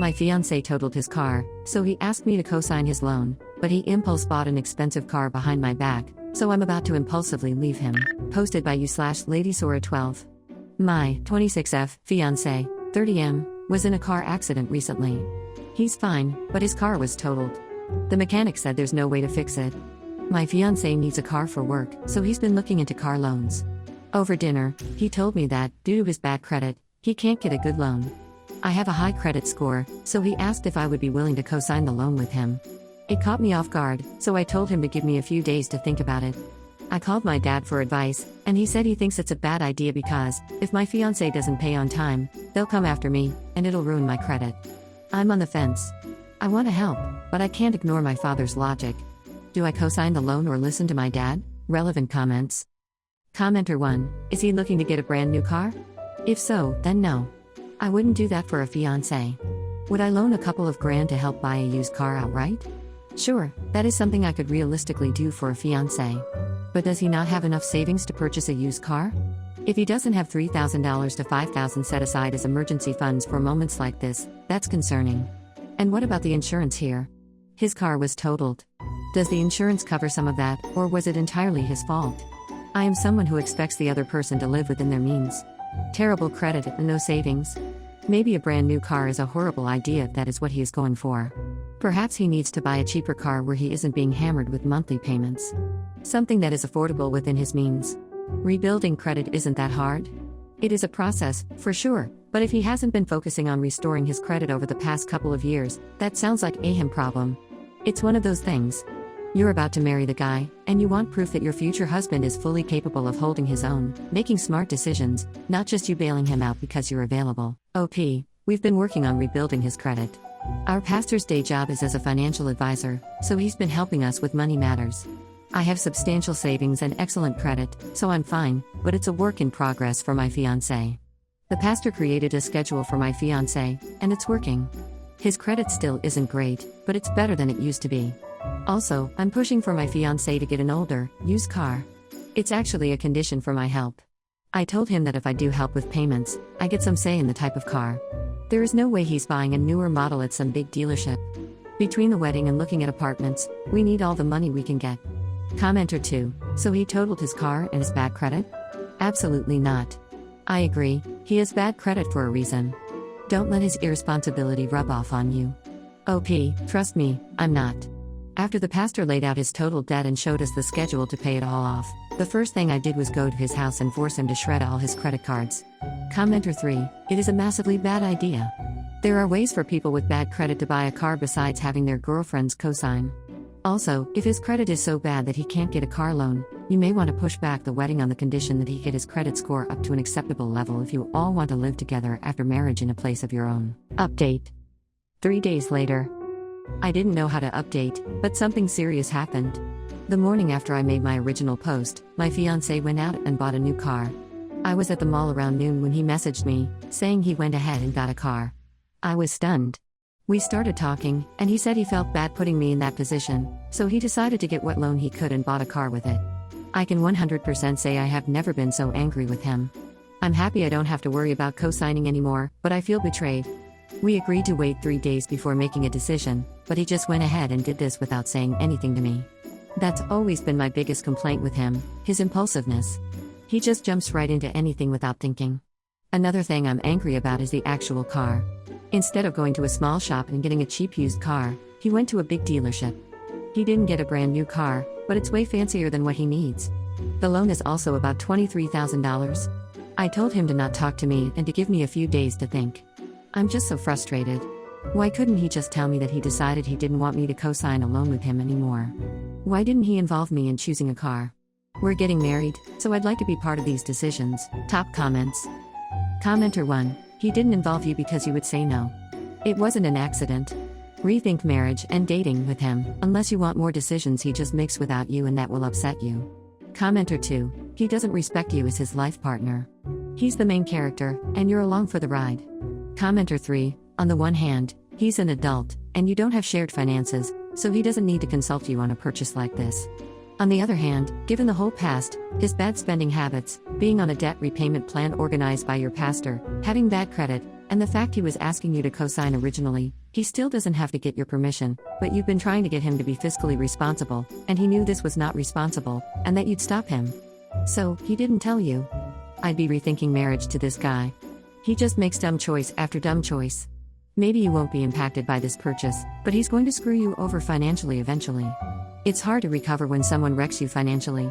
My fiancé totaled his car, so he asked me to co-sign his loan, but he impulse bought an expensive car behind my back, so I'm about to impulsively leave him. Posted by you/LadySora12. My 26F fiancé, 30M, was in a car accident recently. He's fine, but his car was totaled. The mechanic said there's no way to fix it. My fiancé needs a car for work, so he's been looking into car loans. Over dinner, he told me that, due to his bad credit, he can't get a good loan. I have a high credit score, so he asked if I would be willing to co-sign the loan with him. It caught me off guard, so I told him to give me a few days to think about it. I called my dad for advice, and he said he thinks it's a bad idea because, if my fiancé doesn't pay on time, they'll come after me, and it'll ruin my credit. I'm on the fence. I want to help, but I can't ignore my father's logic. Do I co-sign the loan or listen to my dad? Relevant comments. Commenter 1, is he looking to get a brand new car? If so, then no. I wouldn't do that for a fiancé. Would I loan a couple of grand to help buy a used car outright? Sure, that is something I could realistically do for a fiancé. But does he not have enough savings to purchase a used car? If he doesn't have $3,000 to $5,000 set aside as emergency funds for moments like this, that's concerning. And what about the insurance here? His car was totaled. Does the insurance cover some of that, or was it entirely his fault? I am someone who expects the other person to live within their means. Terrible credit and no savings. Maybe a brand new car is a horrible idea if that is what he is going for. Perhaps he needs to buy a cheaper car where he isn't being hammered with monthly payments. Something that is affordable within his means. Rebuilding credit isn't that hard. It is a process, for sure, but if he hasn't been focusing on restoring his credit over the past couple of years, that sounds like a him problem. It's one of those things. You're about to marry the guy, and you want proof that your future husband is fully capable of holding his own, making smart decisions, not just you bailing him out because you're available. OP, we've been working on rebuilding his credit. Our pastor's day job is as a financial advisor, so he's been helping us with money matters. I have substantial savings and excellent credit, so I'm fine, but it's a work in progress for my fiancé. The pastor created a schedule for my fiancé, and it's working. His credit still isn't great, but it's better than it used to be. Also, I'm pushing for my fiancé to get an older, used car. It's actually a condition for my help. I told him that if I do help with payments, I get some say in the type of car. There is no way he's buying a newer model at some big dealership. Between the wedding and looking at apartments, we need all the money we can get. Commenter 2, so he totaled his car and his bad credit? Absolutely not. I agree, he has bad credit for a reason. Don't let his irresponsibility rub off on you. OP, trust me, I'm not. After the pastor laid out his total debt and showed us the schedule to pay it all off, the first thing I did was go to his house and force him to shred all his credit cards. Commenter 3, it is a massively bad idea. There are ways for people with bad credit to buy a car besides having their girlfriends co-sign. Also, if his credit is so bad that he can't get a car loan, you may want to push back the wedding on the condition that he get his credit score up to an acceptable level if you all want to live together after marriage in a place of your own. Update. 3 days later. I didn't know how to update, but something serious happened. The morning after I made my original post, my fiancé went out and bought a new car. I was at the mall around noon when he messaged me, saying he went ahead and got a car. I was stunned. We started talking, and he said he felt bad putting me in that position, so he decided to get what loan he could and bought a car with it. I can 100% say I have never been so angry with him. I'm happy I don't have to worry about co-signing anymore, but I feel betrayed. We agreed to wait 3 days before making a decision, but he just went ahead and did this without saying anything to me. That's always been my biggest complaint with him, his impulsiveness. He just jumps right into anything without thinking. Another thing I'm angry about is the actual car. Instead of going to a small shop and getting a cheap used car, he went to a big dealership. He didn't get a brand new car, but it's way fancier than what he needs. The loan is also about $23,000. I told him to not talk to me and to give me a few days to think. I'm just so frustrated. Why couldn't he just tell me that he decided he didn't want me to co-sign a loan with him anymore? Why didn't he involve me in choosing a car? We're getting married, so I'd like to be part of these decisions. Top comments. Commenter 1, he didn't involve you because you would say no. It wasn't an accident. Rethink marriage and dating with him, unless you want more decisions he just makes without you and that will upset you. Commenter 2, he doesn't respect you as his life partner. He's the main character, and you're along for the ride. Commenter 3, on the one hand, he's an adult, and you don't have shared finances, so he doesn't need to consult you on a purchase like this. On the other hand, given the whole past, his bad spending habits, being on a debt repayment plan organized by your pastor, having bad credit, And the fact he was asking you to co-sign originally, he still doesn't have to get your permission, but you've been trying to get him to be fiscally responsible, and he knew this was not responsible, and that you'd stop him. So, he didn't tell you. I'd be rethinking marriage to this guy. He just makes dumb choice after dumb choice. Maybe you won't be impacted by this purchase, but he's going to screw you over financially eventually. It's hard to recover when someone wrecks you financially.